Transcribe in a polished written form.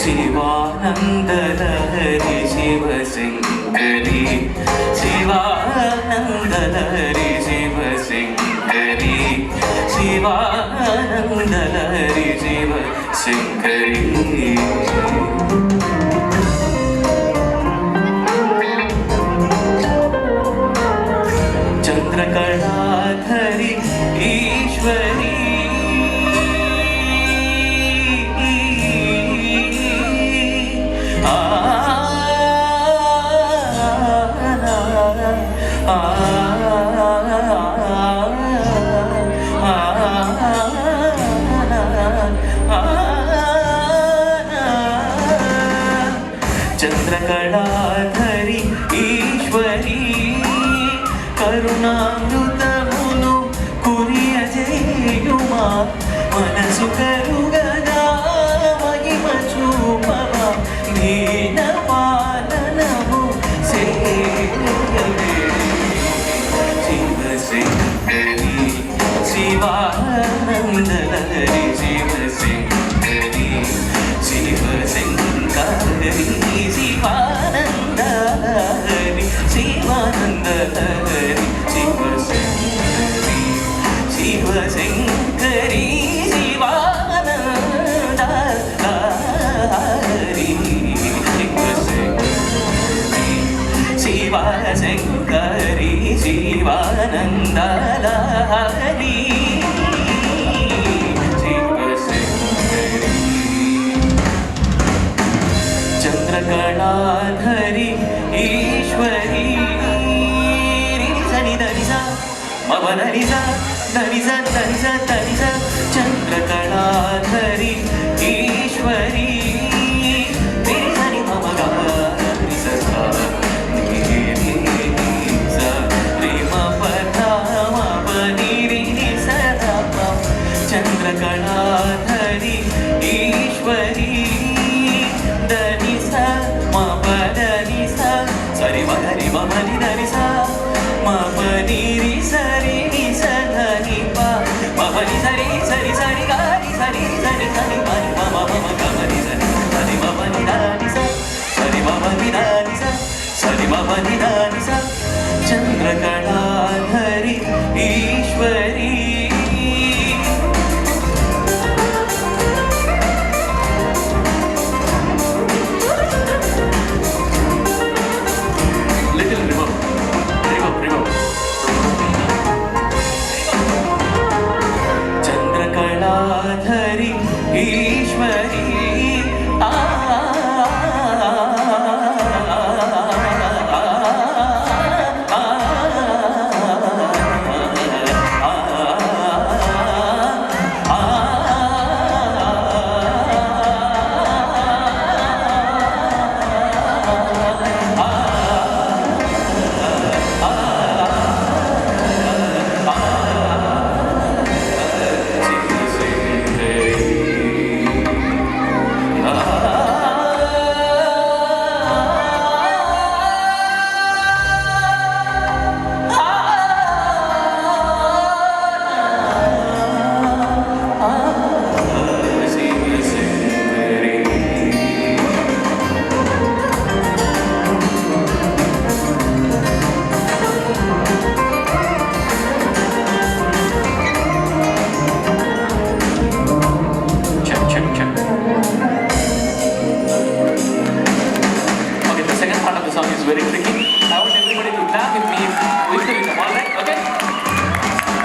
शिवानन्दलहरि शिवशङ्करि शिवानन्दलहरि शिवशङ्करि शिवानन्दलहरि शिवशङ्करि चन्द्रकलाधरि ईश्वरी चन्द्रकलाधरि ईश्वरी करुणामृतमुनु कुरियजेयुमा मनसु करुगदा महिम चूपवा दीनपालनमु सेयवे शिवशङ्करी शिवानन्दलहरि शिवशङ्करी शिवशङ्करी शिवानन्दलहरि शिवानन्दलहरि शिवशङ्करी शिवशङ्करी शिवानन्दलहरि शिवशङ्करी शिवानन्दलहरि चन्द्रकलाधरि ईश्वरी निसा मवननिसा धनिसा धनिसा धनिसा चन्द्रकलाधरि ईश्वरी निसनि ममगा निससा निसा रिमपधा मवनिरि निसदा चन्द्रकलाधरि ईश्वरी दनिसा मपदनिसा सरि मगरि ममनि दनिसा मपनिरि सरि निसा धनि पा मपनि सरि सरि सरि गारि सरि सरि सरि मनि मम मम गमनि सरि सरि ममनि दनिसा सरि ममनि दनिसा सरि ममनि दनिसा चन्द्रकलाधरि ईश्वरी चन्द्रकलाधरि ईश्वरी very tricky. I want everybody to clap if